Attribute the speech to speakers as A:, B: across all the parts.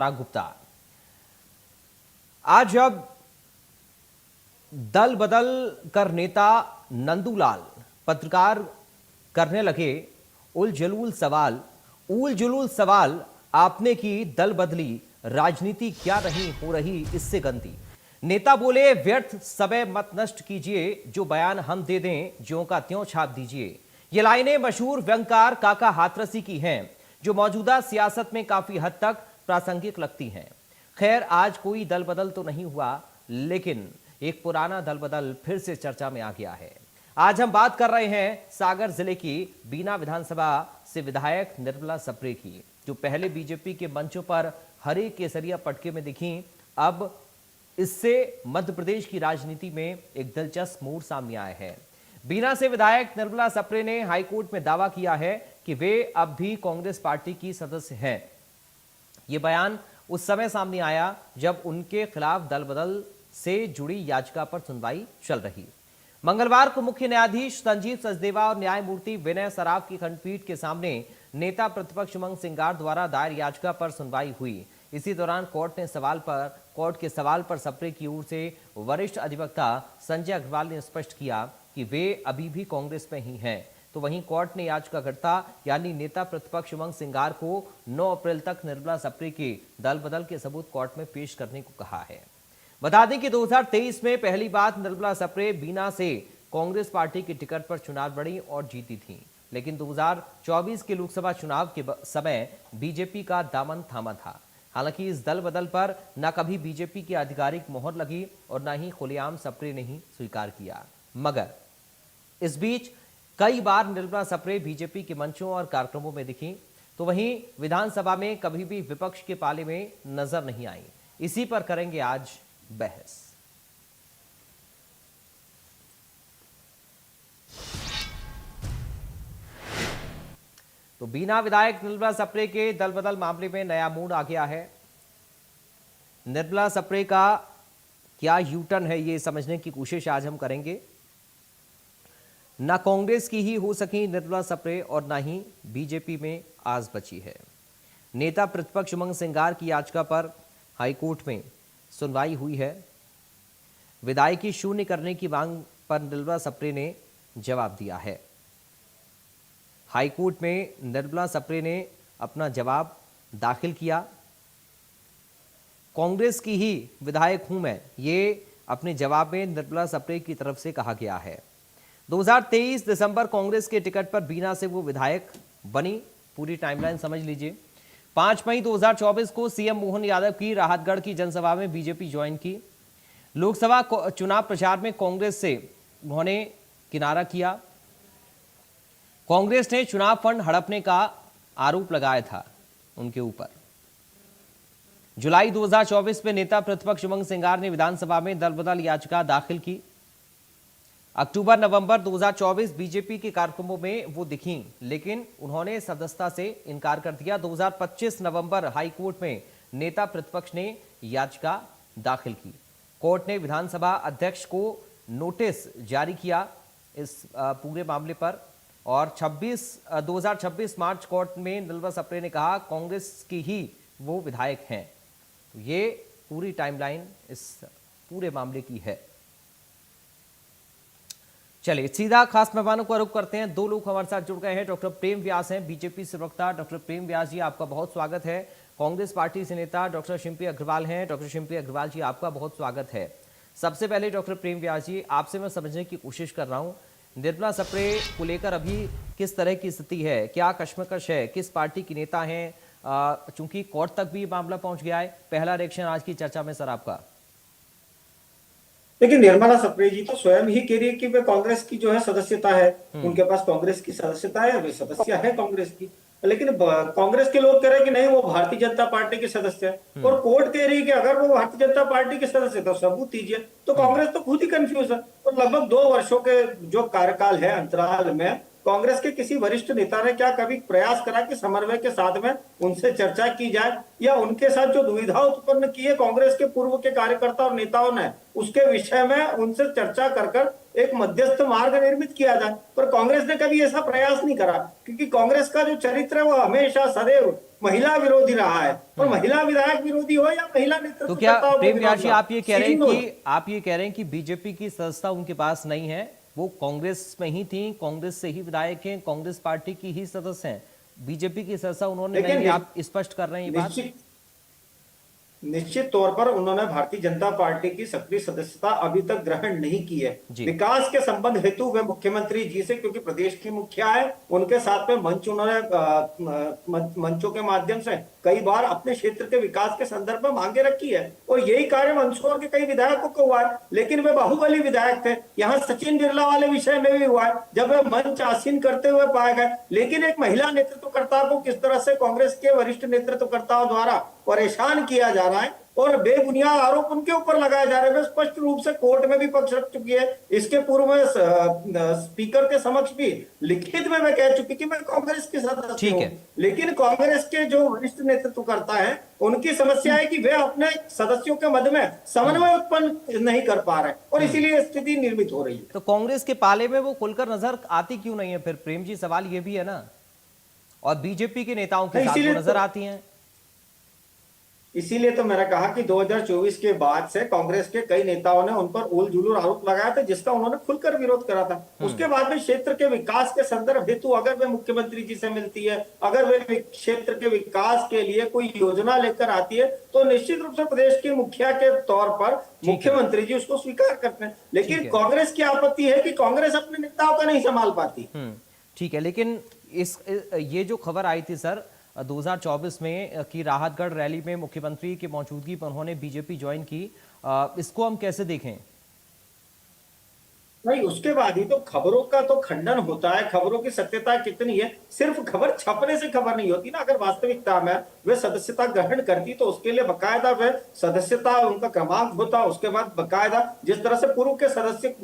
A: पराग गुप्ता। आज जब दल बदल कर नेता नंदूलाल पत्रकार करने लगे उल जलूल सवाल आपने की दल बदली राजनीति क्या नहीं हो रही इससे गंदी। नेता बोले व्यर्थ समय मत नष्ट कीजिए, जो बयान हम दे दें ज्यों का त्यों छाप दीजिए। ये लाइनें मशहूर व्यंगकार काका हाथरसी की हैं, जो मौजूदा सियासत में काफी हद तक प्रासंगिक लगती हैं। खैर, आज कोई दल बदल तो नहीं हुआ, लेकिन एक पुराना दल बदल फिर से चर्चा में आ गया है। आज हम बात कर रहे हैं सागर जिले की बीना विधानसभा से विधायक निर्मला सप्रे की, जो पहले बीजेपी के मंचों पर हरे केसरिया पटके में दिखी। अब इससे मध्य प्रदेश की राजनीति में एक दिलचस्प मोड़ सामने आया है। बीना से विधायक निर्मला सप्रे ने हाईकोर्ट में दावा किया है कि वे अब भी कांग्रेस पार्टी की सदस्य हैं। यह बयान उस समय सामने आया जब उनके खिलाफ दल बदल से जुड़ी याचिका पर सुनवाई चल रही। मंगलवार को मुख्य न्यायाधीश संजीव सचदेवा और न्यायमूर्ति विनय सराफ की खंडपीठ के सामने नेता प्रतिपक्ष उमंग सिंगार द्वारा दायर याचिका पर सुनवाई हुई। इसी दौरान कोर्ट के सवाल पर सप्रे की ओर से वरिष्ठ अधिवक्ता संजय अग्रवाल ने स्पष्ट किया कि वे अभी भी कांग्रेस में ही हैं। तो वहीं कोर्ट ने याचिकाकर्ता यानी नेता प्रतिपक्ष उमंग सिंगार को 9 अप्रैल तक निर्मला सप्रे के दल बदल के सबूत कोर्ट में पेश करने को कहा है। बता दें कि 2023 में पहली बार निर्मला सप्रे बीना से कांग्रेस पार्टी की टिकट पर चुनाव लड़ी और जीती थी, लेकिन 2024 के लोकसभा चुनाव के समय बीजेपी का दामन थामा था। हालांकि इस दल बदल पर न कभी बीजेपी की आधिकारिक मोहर लगी और न ही खुलेआम सप्रे ने ही स्वीकार किया, मगर इस बीच कई बार निर्मला सप्रे बीजेपी के मंचों और कार्यक्रमों में दिखी, तो वहीं विधानसभा में कभी भी विपक्ष के पाले में नजर नहीं आई। इसी पर करेंगे आज बहस। तो बीना विधायक निर्मला सप्रे के दल बदल मामले में नया मूड आ गया है। निर्मला सप्रे का क्या यू टर्न है, ये समझने की कोशिश आज हम करेंगे। ना कांग्रेस की ही हो सकी निर्मला सप्रे और ना ही बीजेपी में आस बची है। नेता प्रतिपक्ष उमंग सिंगार की याचिका पर हाईकोर्ट में सुनवाई हुई है। विधायकी शून्य करने की मांग पर निर्मला सप्रे ने जवाब दिया है। हाईकोर्ट में निर्मला सप्रे ने अपना जवाब दाखिल किया। कांग्रेस की ही विधायक हूं मैं, ये अपने जवाब में निर्मला सप्रे की तरफ से कहा गया है। 2023 दिसंबर कांग्रेस के टिकट पर बीना से वो विधायक बनी। पूरी टाइमलाइन समझ लीजिए। 5 मई 2024 को सीएम मोहन यादव की राहतगढ़ की जनसभा में बीजेपी ज्वाइन की। लोकसभा चुनाव प्रचार में कांग्रेस से उन्होंने किनारा किया। कांग्रेस ने चुनाव फंड हड़पने का आरोप लगाया था उनके ऊपर। जुलाई 2024 में नेता प्रतिपक्ष उमंग सिंगार ने विधानसभा में दल बदल याचिका दाखिल की। अक्टूबर नवंबर 2024 बीजेपी के कार्यक्रमों में वो दिखीं, लेकिन उन्होंने सदस्यता से इनकार कर दिया। 2025 नवंबर हाईकोर्ट में नेता प्रतिपक्ष ने याचिका दाखिल की। कोर्ट ने विधानसभा अध्यक्ष को नोटिस जारी किया इस पूरे मामले पर, और 2026 मार्च कोर्ट में निर्मला सप्रे ने कहा कांग्रेस की ही वो विधायक हैं। तो ये पूरी टाइमलाइन इस पूरे मामले की है। चलिए सीधा खास मेहमानों को रुख करते हैं। 2 लोग हमारे साथ जुड़ गए हैं। डॉक्टर प्रेम व्यास हैं, बीजेपी से वक्ता। डॉक्टर प्रेम व्यास जी, आपका बहुत स्वागत है। कांग्रेस पार्टी से नेता डॉक्टर शिम्पी अग्रवाल हैं। डॉक्टर शिम्पी अग्रवाल जी, आपका बहुत स्वागत है। सबसे पहले डॉक्टर प्रेम व्यास जी, आपसे मैं समझने की कोशिश कर रहा हूं, निर्मला सप्रे को लेकर अभी किस तरह की स्थिति है, क्या कश्मकश है, किस पार्टी की नेता हैं? चूंकि कोर्ट तक भी मामला पहुंच गया है। पहला रिएक्शन आज की चर्चा में सर आपका।
B: देखिए, निर्मला सप्रे जी तो स्वयं ही कह रही है कि वे कांग्रेस की जो है सदस्यता है, उनके पास कांग्रेस की सदस्यता है, वे सदस्य है कांग्रेस की। लेकिन कांग्रेस के लोग कह रहे हैं कि नहीं, वो भारतीय जनता पार्टी के सदस्य है। और कोर्ट कह रही है कि अगर वो भारतीय जनता पार्टी के सदस्य है तो सबूत दीजिए। तो कांग्रेस तो खुद ही कंफ्यूज है। और लगभग 2 वर्षों के जो कार्यकाल है अंतराल में कांग्रेस के किसी वरिष्ठ नेता ने क्या कभी प्रयास करा कि समन्वय के साथ में उनसे चर्चा की जाए, या उनके साथ जो दुविधा उत्पन्न की है कांग्रेस के पूर्व के कार्यकर्ता और नेताओं ने, उसके विषय में उनसे चर्चा कर एक मध्यस्थ मार्ग निर्मित किया जाए? पर कांग्रेस ने कभी ऐसा प्रयास नहीं करा, क्योंकि कांग्रेस का जो चरित्र है वो हमेशा सदैव महिला विरोधी रहा है। और महिला विधायक विरोधी हो या महिला
A: तो
B: नेतृत्व
A: क्या
B: करता हो
A: प्रेम
B: विरोध
A: व्यास जी
B: ना हो,
A: आप ये कह रहे हैं
B: सिंगल।
A: कि बीजेपी की सदस्यता उनके पास नहीं है, वो कांग्रेस में ही थी, कांग्रेस से ही विधायक हैं, कांग्रेस पार्टी की ही सदस्य हैं, बीजेपी की सदस्यता उन्होंने नहीं
B: देखिए
A: ली, आप स्पष्ट कर रहे हैं ये बात?
B: निश्चित तौर पर उन्होंने भारतीय जनता पार्टी की सक्रिय सदस्यता अभी तक ग्रहण नहीं की है।
A: जी।
B: विकास के संबंध हेतु वे मुख्यमंत्री जी से, क्योंकि प्रदेश की मुखिया है, उनके साथ में मंच उन्होंने मंचों के माध्यम से कई बार अपने क्षेत्र के विकास के संदर्भ में मांगे रखी है। और यही कार्य मंदसौर के कई विधायकों को हुआ है, लेकिन वे बाहुबली विधायक थे। यहाँ सचिन बिरला वाले विषय में भी हुआ है, जब वे मंच आसीन करते हुए पाए गए। लेकिन एक महिला नेतृत्वकर्ता को किस तरह से कांग्रेस के वरिष्ठ नेतृत्वकर्ताओं द्वारा परेशान किया जा रहा है और बेबुनियाद आरोप उनके ऊपर लगाए जा रहे हैं, स्पष्ट रूप से कोर्ट में भी पक्ष रख चुकी है। इसके पूर्व में स्पीकर के समक्ष भी लिखित में मैं कह चुकी कि मैं कांग्रेस की सदस्य हूं। लेकिन कांग्रेस के जो वरिष्ठ नेतृत्वकर्ता हैं, उनकी समस्या है कि वे अपने सदस्यों के मध्य में समन्वय उत्पन्न नहीं कर पा रहे और इसीलिए स्थिति निर्मित हो रही है।
A: तो कांग्रेस के पाले में वो खुलकर नजर आती क्यों नहीं है फिर प्रेम जी? सवाल ये भी है ना। और बीजेपी के नेताओं के साथ वो नजर आती हैं।
B: इसीलिए तो मैंने कहा कि 2024 के बाद से कांग्रेस के कई नेताओं ने उन पर उल जुलूल आरोप लगाया था, जिसका उन्होंने खुलकर विरोध करा था। उसके बाद में क्षेत्र के विकास के संदर्भ हेतु अगर वे मुख्यमंत्री जी से मिलती है, अगर वे क्षेत्र के विकास के लिए कोई योजना लेकर आती है, तो निश्चित रूप से प्रदेश के मुखिया के तौर पर मुख्यमंत्री जी उसको स्वीकार करते हैं। लेकिन कांग्रेस की आपत्ति है कि कांग्रेस अपने नेताओं का नहीं संभाल पाती।
A: ठीक है, लेकिन ये जो खबर आई थी सर 2024 में कि राहतगढ़ रैली में मुख्यमंत्री की मौजूदगी पर उन्होंने बीजेपी ज्वाइन की, इसको हम कैसे देखें?
B: नहीं, उसके बाद ही तो खबरों का तो खंडन होता है। खबरों की सत्यता कितनी है, सिर्फ खबर छपने से खबर नहीं होती ना। अगर वास्तविकता में वे सदस्यता ग्रहण करती तो उसके लिए बकायदा वे सदस्यता, उनका क्रमांक होता, उसके बाद बकायदा जिस तरह से पूर्व के सदस्य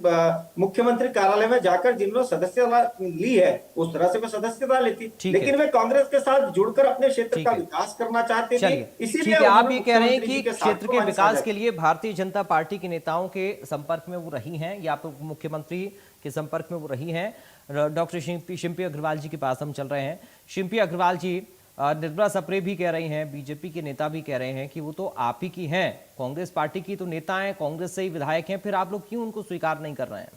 B: मुख्यमंत्री कार्यालय में जाकर जिन्होंने सदस्यता ली है उस तरह से वे सदस्यता लेती। लेकिन वे कांग्रेस के साथ जुड़कर अपने क्षेत्र का विकास करना चाहते थे।
A: इसीलिए आप ये कह रहे हैं कि क्षेत्र के विकास के लिए भारतीय जनता पार्टी के नेताओं के संपर्क में वो रही हैं या तो मुख्यमंत्री के संपर्क में वो रही हैं। डॉक्टर शिंपी अग्रवाल जी के पास हम चल रहे हैं। शिंपी अग्रवाल जी, निर्मला सप्रे भी कह रही हैं, बीजेपी के नेता भी कह रहे हैं कि वो तो आप ही की हैं, कांग्रेस पार्टी की तो नेता हैं, कांग्रेस से ही विधायक हैं, फिर आप लोग क्यों उनको स्वीकार नहीं कर रहे हैं?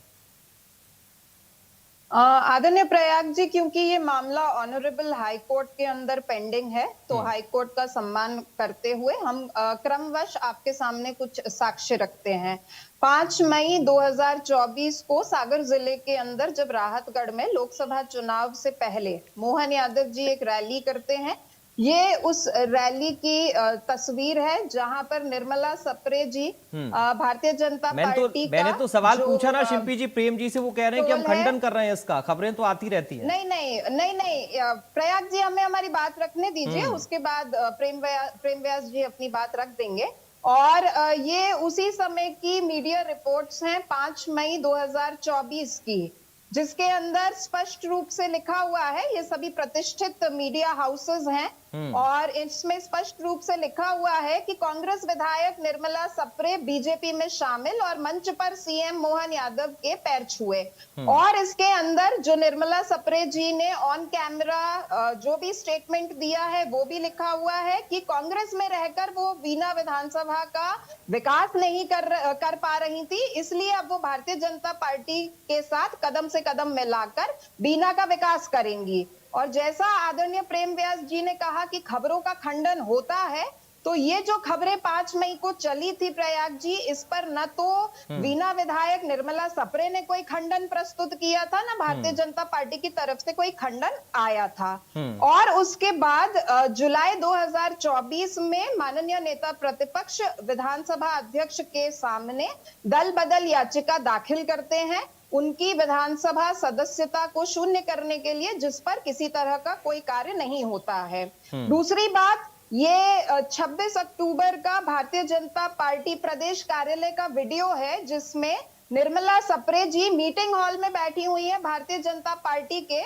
C: आदरणीय प्रयाग जी, क्योंकि ये मामला ऑनरेबल हाई कोर्ट के अंदर पेंडिंग है, तो हाई कोर्ट का सम्मान करते हुए हम क्रमवश आपके सामने कुछ साक्ष्य रखते हैं। 5 मई 2024 को सागर जिले के अंदर जब राहतगढ़ में लोकसभा चुनाव से पहले मोहन यादव जी एक रैली करते हैं, ये उस रैली की तस्वीर है जहां पर निर्मला सप्रे जी भारतीय जनता पार्टी का
A: मैंने तो सवाल पूछा ना शिंपी जी प्रेम जी से, वो कह रहे हैं कि हम खंडन कर रहे हैं इसका, खबरें तो आती रहती हैं।
C: नहीं, प्रयाग जी हमें हमारी बात रखने दीजिए, उसके बाद प्रेम व्यास जी अपनी बात रख देंगे। और ये उसी समय की मीडिया रिपोर्ट्स हैं 5 मई 2024 की, जिसके अंदर स्पष्ट रूप से लिखा हुआ है, ये सभी प्रतिष्ठित मीडिया हाउसेस हैं और इसमें स्पष्ट रूप से लिखा हुआ है कि कांग्रेस विधायक निर्मला सप्रे बीजेपी में शामिल और मंच पर सीएम मोहन यादव के पैर छुए। और इसके अंदर जो निर्मला सप्रे जी ने ऑन कैमरा जो भी स्टेटमेंट दिया है वो भी लिखा हुआ है कि कांग्रेस में रहकर वो बीना विधानसभा का विकास नहीं कर पा रही थी, इसलिए अब वो भारतीय जनता पार्टी के साथ कदम से कदम मिलाकर बीना का विकास करेंगी। और जैसा आदरणीय प्रेम व्यास जी ने कहा कि खबरों का खंडन होता है, तो ये जो खबरें 5 मई को चली थी प्रयाग जी, इस पर न तो बीना विधायक निर्मला सप्रे ने कोई खंडन प्रस्तुत किया था, न भारतीय जनता पार्टी की तरफ से कोई खंडन आया था। और उसके बाद जुलाई 2024 में माननीय नेता प्रतिपक्ष विधानसभा अध्यक्ष के सामने दल बदल याचिका दाखिल करते हैं उनकी विधानसभा सदस्यता को शून्य करने के लिए, जिस पर किसी तरह का कोई कार्य नहीं होता है। दूसरी बात, ये 26 अक्टूबर का भारतीय जनता पार्टी प्रदेश कार्यालय का वीडियो है, जिसमें निर्मला सप्रे जी मीटिंग हॉल में बैठी हुई है भारतीय जनता पार्टी के,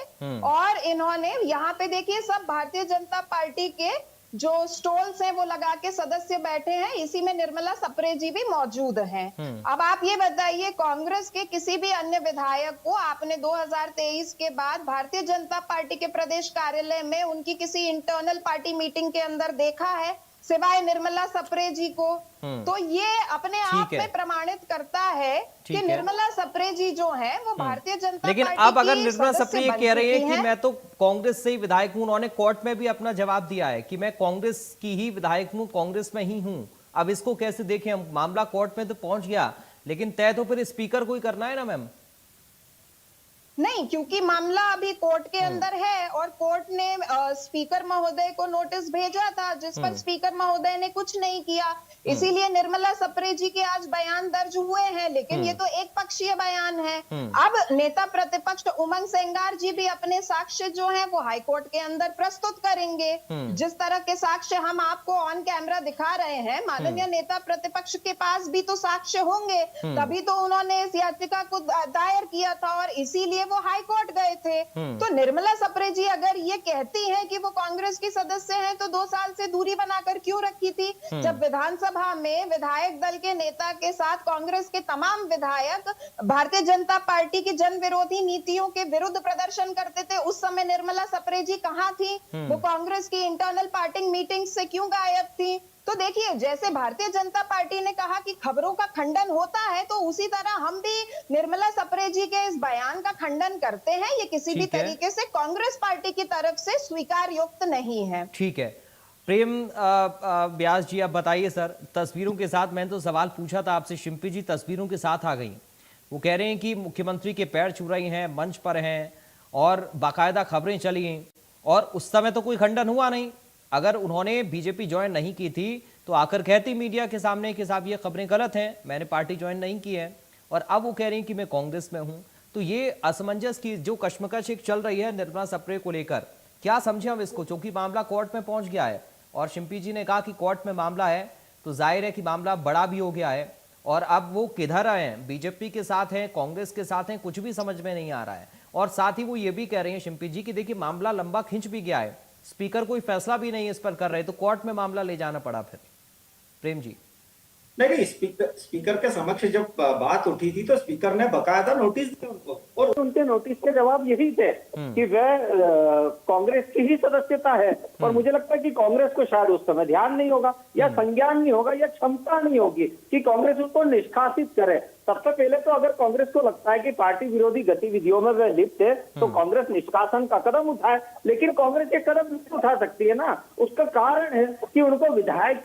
C: और इन्होंने यहाँ पे देखिए सब भारतीय जनता पार्टी के जो स्टॉल्स हैं वो लगा के सदस्य बैठे हैं, इसी में निर्मला सप्रे जी भी मौजूद हैं। अब आप ये बताइए, कांग्रेस के किसी भी अन्य विधायक को आपने 2023 के बाद भारतीय जनता पार्टी के प्रदेश कार्यालय में उनकी किसी इंटरनल पार्टी मीटिंग के अंदर देखा है सिवाय निर्मला सप्रे जी को? तो ये अपने आप में प्रमाणित करता है कि निर्मला सप्रे जी जो है वो भारतीय जनता
A: लेकिन
C: पार्टी
A: अब अगर
C: की
A: निर्मला
C: सदस्य
A: सप्रे ये
C: बन
A: कह रही है
C: चुकी
A: कि
C: हैं।
A: मैं तो कांग्रेस से ही विधायक हूं, उन्होंने कोर्ट में भी अपना जवाब दिया है कि मैं कांग्रेस की ही विधायक हूं, कांग्रेस में ही हूं। अब इसको कैसे देखें हम? मामला कोर्ट में तो पहुंच गया, लेकिन तय तो फिर स्पीकर को ही करना है ना मैम।
C: नहीं, क्योंकि मामला अभी कोर्ट के अंदर है और कोर्ट ने स्पीकर महोदय को नोटिस भेजा था, जिस पर स्पीकर महोदय ने कुछ नहीं किया। इसीलिए निर्मला सप्रे जी के आज बयान दर्ज हुए हैं, लेकिन ये तो एक पक्षीय बयान है। अब नेता प्रतिपक्ष उमंग सेंगार जी भी अपने साक्ष्य जो हैं वो हाई कोर्ट के अंदर प्रस्तुत करेंगे। जिस तरह के साक्ष्य हम आपको ऑन कैमरा दिखा रहे हैं, माननीय नेता प्रतिपक्ष के पास भी तो साक्ष्य होंगे, तभी तो उन्होंने इस याचिका को दायर किया था और इसीलिए वो हाई कोर्ट गए थे। तो निर्मला सप्रे जी अगर ये कहती हैं कि वो कांग्रेस की सदस्य हैं, तो 2 साल से दूरी बनाकर क्यों रखी थी? जब विधानसभा में विधायक दल के नेता के साथ कांग्रेस के तमाम विधायक भारतीय जनता पार्टी की जन विरोधी नीतियों के विरुद्ध प्रदर्शन करते थे, उस समय निर्मला सप्रे जी कहां थी? वो कांग्रेस की इंटरनल पार्टी मीटिंग से क्यों गायब थी? तो देखिए, जैसे भारतीय जनता पार्टी ने कहा कि खबरों का खंडन होता है, तो उसी तरह हम भी निर्मला सप्रे जी के इस बयान का खंडन करते हैं। ये किसी भी तरीके से कांग्रेस पार्टी की तरफ से स्वीकार युक्त नहीं है।
A: ठीक है। प्रेम व्यास जी, आप बताइए सर, तस्वीरों के साथ, मैंने तो सवाल पूछा था आपसे, शिंपी जी तस्वीरों के साथ आ गई। वो कह रहे हैं कि मुख्यमंत्री के पैर छू रही हैं, मंच पर हैं और बाकायदा खबरें चली, और उस समय तो कोई खंडन हुआ नहीं। अगर उन्होंने बीजेपी ज्वाइन नहीं की थी तो आकर कहती मीडिया के सामने कि साहब ये खबरें गलत हैं, मैंने पार्टी ज्वाइन नहीं की है, और अब वो कह रही हैं कि मैं कांग्रेस में हूं। तो ये असमंजस की जो कश्मकश एक चल रही है निर्मला सप्रे को लेकर, क्या समझे हम इसको? क्योंकि मामला कोर्ट में पहुंच गया है और शिंपी जी ने कहा कि कोर्ट में मामला है, तो जाहिर है कि मामला बड़ा भी हो गया है, और अब वो किधर हैं? बीजेपी के साथ हैं, कांग्रेस के साथ हैं, कुछ भी समझ में नहीं आ रहा है। और साथ ही वो ये भी कह रही हैं शिंपी जी कि देखिए मामला लंबा खिंच भी गया है, स्पीकर कोई फैसला भी नहीं इस पर कर रहे, तो कोर्ट में मामला ले जाना पड़ा फिर। प्रेम जी,
B: नहीं, स्पीकर के समक्ष जब बात उठी थी तो स्पीकर ने बकायदा नोटिस दिया उनको, और उनके नोटिस के जवाब यही थे कि वह कांग्रेस की ही सदस्यता है। और मुझे लगता है कि कांग्रेस को शायद उस समय ध्यान नहीं होगा, या संज्ञान नहीं होगा, या क्षमता नहीं होगी कि कांग्रेस उसको निष्कासित करे। सबसे पहले तो अगर कांग्रेस को लगता है कि पार्टी विरोधी गतिविधियों में वह लिप्त है, तो कांग्रेस निष्कासन का कदम उठाए। लेकिन कांग्रेस ये कदम नहीं उठा सकती है ना। उसका कारण है कि उनको विधायक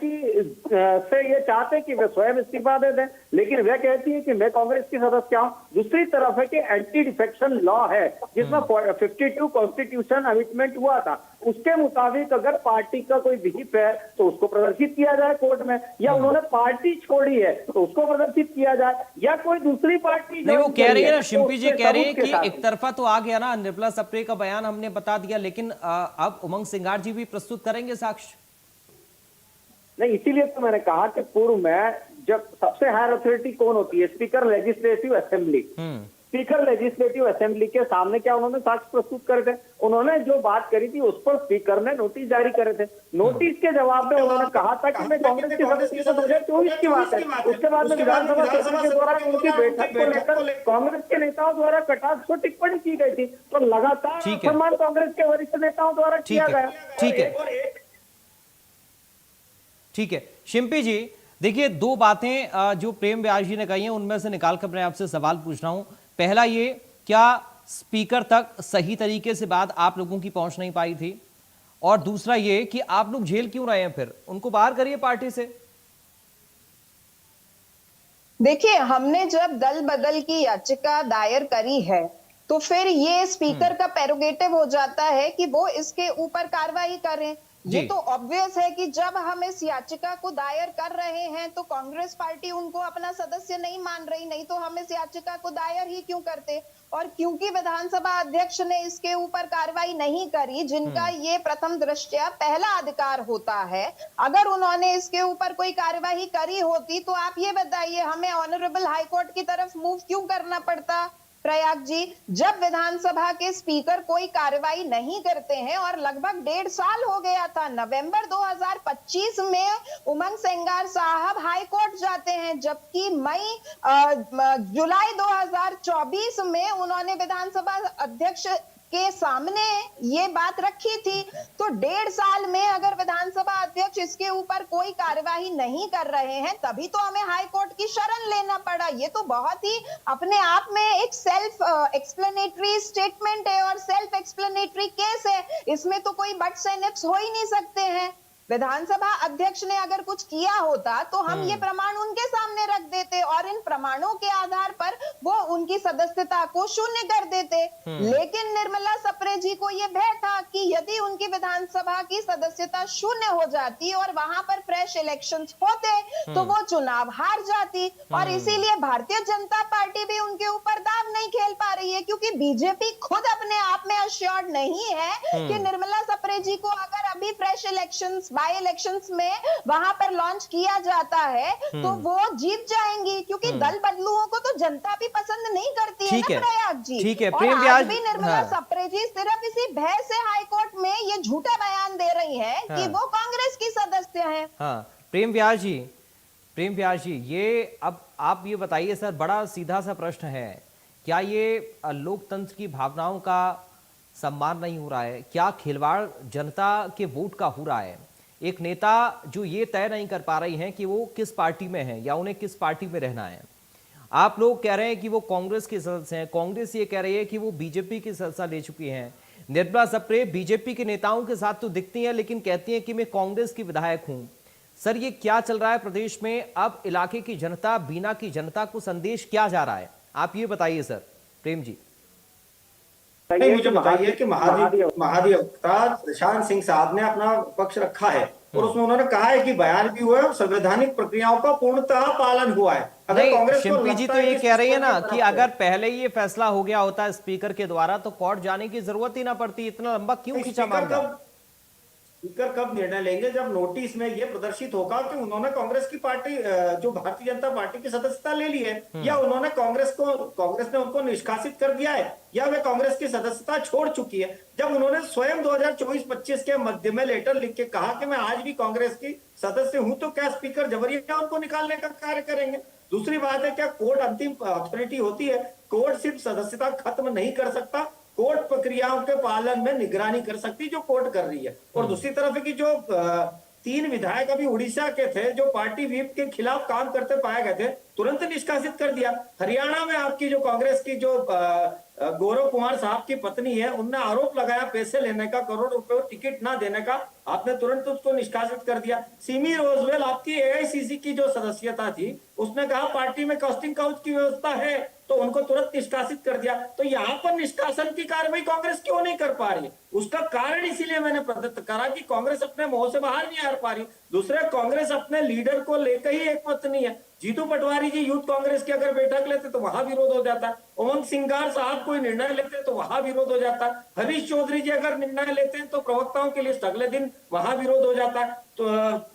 B: से ये चाहते कि वे स्वयं इस्तीफा दे दें, लेकिन वह कहती है कि मैं कांग्रेस की सदस्य हूं। दूसरी तरफ है कि एंटी डिफेक्शन लॉ है, जिसमें 52 कॉन्स्टिट्यूशन अमेंडमेंट हुआ था। उसके मुताबिक अगर पार्टी का कोई विहित है तो उसको प्रदर्शित किया जाए कोर्ट में, या उन्होंने पार्टी छोड़ी है तो उसको प्रदर्शित किया जाए, या कोई दूसरी पार्टी
A: नहीं, वो कह रही है ना,
B: तो
A: शिंपी जी कह रही है कि
B: साथ
A: एक तरफा तो आ गया ना, निर्मला सप्रे का बयान हमने बता दिया, लेकिन अब उमंग सिंगार जी भी प्रस्तुत करेंगे साक्ष्य।
B: नहीं, इसीलिए तो मैंने कहा कि पूर्व में जब सबसे हायर अथॉरिटी कौन होती है? Speaker legislative assembly. Speaker legislative assembly के सामने क्या उन्होंने साक्ष्य प्रस्तुत करे थे? उन्होंने जो बात करी थी उस पर स्पीकर ने नोटिस जारी करे थे। नोटिस के जवाब में उन्होंने कहा था कि मैं कांग्रेस की सदस्य, 2024 की बात है। उसके बाद में विधानसभा सत्र के दौरान उनकी बैठक को लेकर कांग्रेस के नेताओं द्वारा कटाक्ष टिप्पणी की गई थी। तो लगातार सम्मान कांग्रेस के वरिष्ठ नेताओं द्वारा किया गया।
A: ठीक है, ठीक है। शिंपी जी देखिए, 2 बातें जो प्रेम व्यास जी ने कही हैं उनमें से निकालकर मैं आपसे सवाल पूछ रहा हूं। पहला ये, क्या स्पीकर तक सही तरीके से बात आप लोगों की पहुंच नहीं पाई थी? और दूसरा ये कि आप लोग झेल क्यों रहे हैं? फिर उनको बाहर करिए पार्टी से।
C: देखिए, हमने जब दल बदल की याचिका दायर करी है तो फिर ये स्पीकर का प्रेरोगेटिव हो जाता है कि वो इसके ऊपर कार्रवाई करें। ये तो ऑब्वियस है कि जब हम इस याचिका को दायर कर रहे हैं तो कांग्रेस पार्टी उनको अपना सदस्य नहीं मान रही, नहीं तो हम इस याचिका को दायर ही क्यों करते। और क्योंकि विधानसभा अध्यक्ष ने इसके ऊपर कार्रवाई नहीं करी, जिनका ये प्रथम दृष्टया पहला अधिकार होता है, अगर उन्होंने इसके ऊपर कोई कार्यवाही करी होती तो आप ये बताइए हमें ऑनरेबल हाईकोर्ट की तरफ मूव क्यों करना पड़ता? प्रयाग जी, जब विधानसभा के स्पीकर कोई कार्रवाई नहीं करते हैं और लगभग 1.5 साल हो गया था, नवंबर 2025 में उमंग सेंगार साहब हाई कोर्ट जाते हैं, जबकि जुलाई 2024 में उन्होंने विधानसभा अध्यक्ष के सामने ये बात रखी थी। तो 1.5 साल में अगर विधानसभा अध्यक्ष इसके ऊपर कोई कार्यवाही नहीं कर रहे हैं, तभी तो हमें हाई कोर्ट की शरण लेना पड़ा। ये तो बहुत ही अपने आप में एक सेल्फ एक्सप्लेनेटरी स्टेटमेंट है और सेल्फ एक्सप्लेनेटरी केस है। इसमें तो कोई बट्स एंड इफ्स हो ही नहीं सकते हैं। विधानसभा अध्यक्ष ने अगर कुछ किया होता तो हम ये प्रमाण उनके सामने रख देते और इन प्रमाणों के आधार पर वो उनकी सदस्यता को शून्य कर देते। लेकिन निर्मला सप्रे जी को ये भय था कि यदि उनकी विधानसभा की सदस्यता शून्य हो जाती और वहां पर फ्रेश इलेक्शंस होते तो वो चुनाव हार जाती, और इसीलिए भारतीय जनता पार्टी भी उनके ऊपर दाव नहीं खेल पा रही है, क्योंकि बीजेपी खुद अपने आप में अश्योर्ड नहीं है कि निर्मला सप्रे जी को अगर अभी फ्रेश इलेक्शंस बाई इलेक्शंस में वहां पर लॉन्च किया जाता है तो वो जीत जाएंगी, क्योंकि दल बदलुओं को तो जनता भी पसंद नहीं करती है ना प्रयाग जी।
A: ठीक है,
C: और
A: प्रेम
C: आज
A: व्यास
C: भी निर्मला सप्रे जी सिर्फ इसी भय से हाईकोर्ट में ये झूठा बयान दे रही है कि वो कांग्रेस की सदस्य है।
A: हाँ, प्रेम व्यास जी, ये अब आप ये बताइए सर, बड़ा सीधा सा प्रश्न है, क्या ये लोकतंत्र की भावनाओं का सम्मान नहीं हो रहा है? क्या खिलवाड़ जनता के वोट का हो रहा है? एक नेता जो ये तय नहीं कर पा रही हैं कि वो किस पार्टी में है या उन्हें किस पार्टी में रहना है। आप लोग कह रहे हैं कि वो कांग्रेस के सदस्य हैं, कांग्रेस ये कह रही है कि वो बीजेपी की सदस्यता ले चुकी हैं। निर्मला सप्रे बीजेपी के नेताओं के साथ तो दिखती हैं, लेकिन कहती हैं कि मैं कांग्रेस की विधायक हूं। सर, ये क्या चल रहा है प्रदेश में? अब इलाके की जनता, बीना की जनता को संदेश क्या जा रहा है, आप ये बताइए सर। प्रेम जी,
B: नहीं, मुझे बताइए कि महाधिवक्ता प्रशांत सिंह साहब ने अपना पक्ष रखा है और उसमें उन्होंने कहा है कि बयान भी हुआ है और संवैधानिक प्रक्रियाओं का पूर्णतः पालन हुआ है।
A: नहीं, शिल्पी जी तो ये कह रही है ना कि अगर पहले ये फैसला हो गया होता स्पीकर के द्वारा तो कोर्ट जाने की जरूरत ही ना पड़ती। इतना लंबा क्यों खींचा मामला?
B: स्पीकर कब निर्णय लेंगे? जब नोटिस में यह प्रदर्शित होगा कि उन्होंने कांग्रेस की पार्टी, जो भारतीय जनता पार्टी की सदस्यता ले ली है, या उन्होंने कांग्रेस ने उनको निष्कासित कर दिया है, या वे कांग्रेस की सदस्यता छोड़ चुकी है। जब उन्होंने स्वयं 2024-25 के मध्य में लेटर लिख के कहा कि मैं आज भी कांग्रेस की सदस्य हूं, तो क्या स्पीकर जबरिया उनको निकालने का कार्य करेंगे? दूसरी बात है, क्या कोर्ट अंतिम अथॉरिटी होती है? कोर्ट सिर्फ सदस्यता खत्म नहीं कर सकता, कोर्ट प्रक्रियाओं के पालन में निगरानी कर सकती, जो कोर्ट कर रही है। और दूसरी तरफ है कि जो 3 विधायक अभी उड़ीसा के थे जो पार्टी व्हिप के खिलाफ काम करते पाए गए थे, तुरंत निष्कासित कर दिया। हरियाणा में आपकी जो कांग्रेस की जो गौरव कुमार साहब की पत्नी है, उनने आरोप लगाया पैसे लेने का, करोड़ रुपए टिकट ना देने का, आपने तुरंत उसको निष्कासित कर दिया। सिमी रोजवेल आपकी एआईसीसी की जो सदस्यता थी, उसने कहा पार्टी में कास्टिंग काउच की व्यवस्था है, तो उनको तुरंत निष्कासित कर दिया। तो यहाँ पर निष्कासन की कार्रवाई कांग्रेस क्यों नहीं कर पा रही? उसका कारण इसीलिए मैंने प्रदत्त करा कि कांग्रेस अपने मोह से बाहर नहीं आ पा रही। दूसरे, कांग्रेस अपने लीडर को लेकर ही एकमत नहीं है। जीतू पटवारी जी यूथ कांग्रेस की अगर बैठक लेते तो वहां विरोध हो जाता। उमंग सिंगार साहब कोई निर्णय लेते तो वहां विरोध हो जाता। हरीश चौधरी जी अगर निर्णय लेते हैं तो प्रवक्ताओं के लिस्ट अगले दिन वहां विरोध हो जाता। तो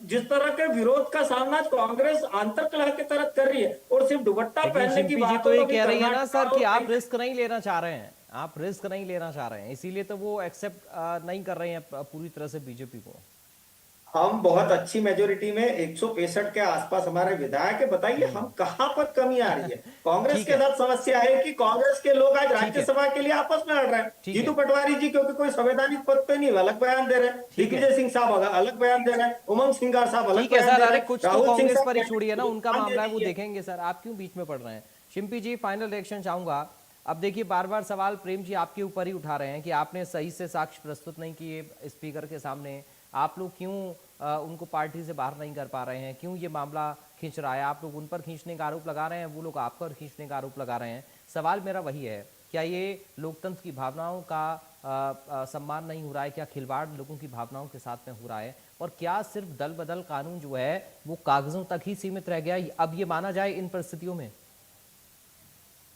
B: जिस तरह के विरोध का सामना कांग्रेस आंतरकलह के तरह कर रही है, और सिर्फ दुपट्टा पहनने की बात
A: तो ये कह रही है ना सर कि आप रिस्क नहीं लेना चाह रहे हैं, आप रिस्क नहीं लेना चाह रहे हैं, इसीलिए तो वो एक्सेप्ट नहीं कर रहे हैं पूरी तरह से बीजेपी को।
B: हम बहुत अच्छी मेजोरिटी में 165 के आसपास हमारे विधायक है। बताइए हम कहां पर कमी आ रही है? कांग्रेस के साथ समस्या है कि कांग्रेस के लोग आज राज्यसभा के लिए आपस में लड़ रहे हैं। जीतू पटवारी जी क्योंकि कोई संवैधानिक पद पे नहीं, अलग बयान दे रहे हैं। दिग्विजय सिंह साहब अलग बयान दे रहे हैं। उमंग सिंगार साहब अलग बयान दे रहे हैं।
A: कुछ तो कांग्रेस पर ही छोड़िए ना, उनका मामला है वो देखेंगे सर, आप क्यों बीच में पड़ रहे हैं? शिम्पी जी, फाइनल रिएक्शन चाहूंगा। अब देखिए, बार बार सवाल प्रेम जी आपके ऊपर ही उठा रहे हैं कि आपने सही से साक्ष्य प्रस्तुत नहीं किए स्पीकर के सामने, आप लोग क्यों उनको पार्टी से बाहर नहीं कर पा रहे हैं, क्यों ये मामला खींच रहा है? आप लोग उन पर खींचने का आरोप लगा रहे हैं, वो लोग आप पर खींचने का आरोप लगा रहे हैं। सवाल मेरा वही है, क्या ये लोकतंत्र की भावनाओं का सम्मान नहीं हो रहा है? क्या खिलवाड़ लोगों की भावनाओं के साथ में हो रहा है? और क्या सिर्फ दल बदल कानून जो है वो कागजों तक ही सीमित रह गया, अब ये माना जाए इन परिस्थितियों में?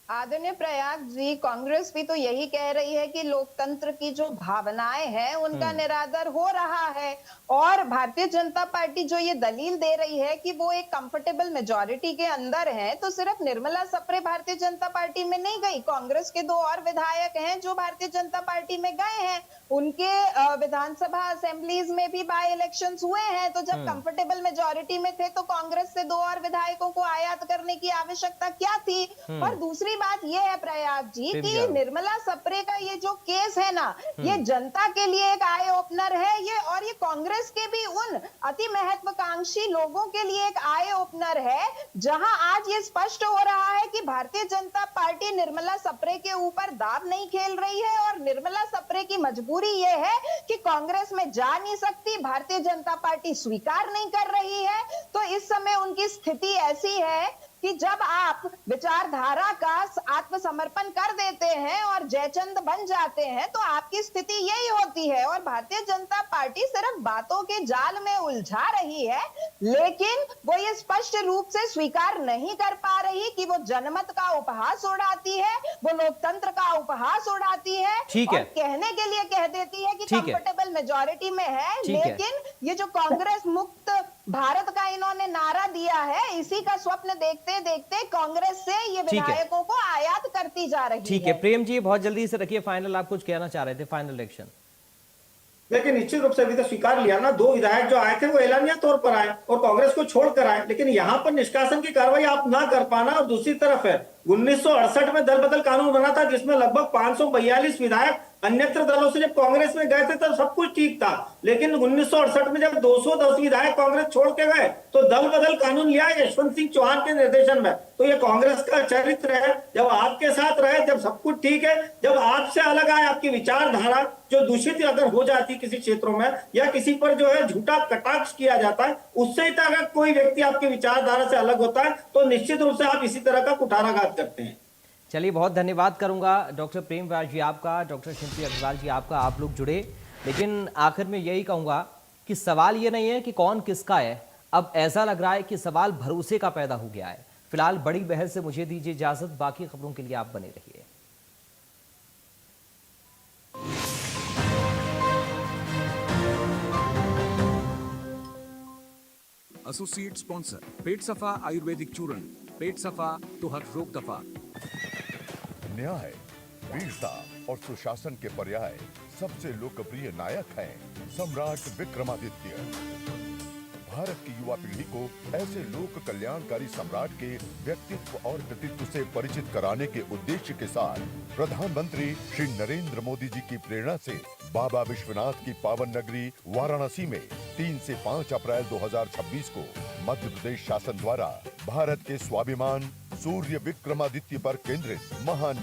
C: आदरणीय प्रयाग जी, कांग्रेस भी तो यही कह रही है कि लोकतंत्र की जो भावनाएं हैं उनका निरादर हो रहा है, और भारतीय जनता पार्टी जो ये दलील दे रही है कि वो एक कंफर्टेबल मेजॉरिटी के अंदर है, तो सिर्फ निर्मला सप्रे भारतीय जनता पार्टी में नहीं गई, कांग्रेस के 2 और विधायक हैं जो भारतीय जनता पार्टी में गए हैं, उनके विधानसभा असेंबलीज में भी बाय इलेक्शंस हुए हैं। तो जब कंफर्टेबल मेजॉरिटी में थे तो कांग्रेस से 2 और विधायकों को आयात करने की आवश्यकता क्या थी? और दूसरी बात ये है प्रयाग जी कि निर्मला सप्रे का ये जो केस है ना, ये जनता के लिए एक आई ओपनर है, ये और ये कांग्रेस के भी उन अति महत्वाकांक्षी लोगों के लिए एक आई ओपनर है, जहां आज ये स्पष्ट हो रहा है कि भारतीय जनता पार्टी निर्मला सप्रे के ऊपर दाव नहीं खेल रही है, और निर्मला सप्रे की मजबूरी ये है कि कांग्रेस में जा नहीं सकती, भारतीय जनता पार्टी स्वीकार नहीं कर रही है। तो इस समय उनकी स्थिति ऐसी है कि जब आप विचारधारा का आत्मसमर्पण कर देते हैं और जयचंद बन जाते हैं, तो आपकी स्थिति यही होती है। और भारतीय जनता पार्टी सिर्फ बातों के जाल में उलझा रही है, लेकिन वो ये स्पष्ट रूप से स्वीकार नहीं कर पा रही कि वो जनमत का उपहास उड़ाती है, वो लोकतंत्र का उपहास उड़ाती है,
A: ठीक है।
C: और कहने के लिए कह देती है कि कंफर्टेबल मेजॉरिटी में है, लेकिन ये जो कांग्रेस मुक्त भारत का इन्होंने नारा दिया है, इसी का स्वप्न देखते देखते कांग्रेस से ये विधायकों को आयात करती जा रही है।
A: ठीक है प्रेम जी, बहुत जल्दी से रखिए फाइनल, आप कुछ कहना चाह रहे थे, फाइनल रिएक्शन।
B: लेकिन निश्चित रूप से अभी तो स्वीकार लिया ना, 2 विधायक जो आए थे वो एलानिया तौर पर आए और कांग्रेस को छोड़कर आए, लेकिन यहाँ पर निष्कासन की कार्रवाई आप ना कर पाना, और दूसरी तरफ है 1968 में दल बदल कानून बना था जिसमें लगभग 542 विधायक अन्यत्र दलों से जब कांग्रेस में गए थे तब सब कुछ ठीक था, लेकिन 1968 में जब 210 विधायक कांग्रेस छोड़ के गए तो दल बदल कानून लिया यशवंत सिंह चौहान के निर्देशन में। तो ये कांग्रेस का चरित्र है, जब आपके साथ रहे जब सब कुछ ठीक है, जब आपसे अलग आए, आपकी विचारधारा जो दूषित अगर हो जाती किसी क्षेत्रों में, या किसी पर जो है झूठा कटाक्ष किया जाता है, उससे अगर कोई व्यक्ति आपकी विचारधारा से अलग होता है तो निश्चित रूप से आप इसी तरह का कुठाराघात करते हैं।
A: चलिए, बहुत धन्यवाद करूंगा डॉक्टर प्रेम व्यास जी आपका, डॉक्टर शिल्पी अग्रवाल जी आपका, आप लोग जुड़े। लेकिन आखिर में यही कहूंगा कि सवाल ये नहीं है कि कौन किसका है, अब ऐसा लग रहा है कि सवाल भरोसे का पैदा हो गया है। फिलहाल बड़ी बहस से मुझे दीजिए इजाजत, बाकी खबरों के लिए आप बने रहिए।
D: एसोसिएट स्पॉन्सर पेट सफा आयुर्वेदिक चूर्ण, पेट सफा तो हर रोग दफा।
E: न्याय, वीरता और सुशासन के पर्याय सबसे लोकप्रिय नायक हैं सम्राट विक्रमादित्य। भारत की युवा पीढ़ी को ऐसे लोक कल्याणकारी सम्राट के व्यक्तित्व और कृतित्व से परिचित कराने के उद्देश्य के साथ प्रधानमंत्री श्री नरेंद्र मोदी जी की प्रेरणा से बाबा विश्वनाथ की पावन नगरी वाराणसी में 3 से 5 अप्रैल 2026 को मध्य प्रदेश शासन द्वारा भारत के स्वाभिमान सूर्य विक्रमादित्य पर केंद्रित महानाट्य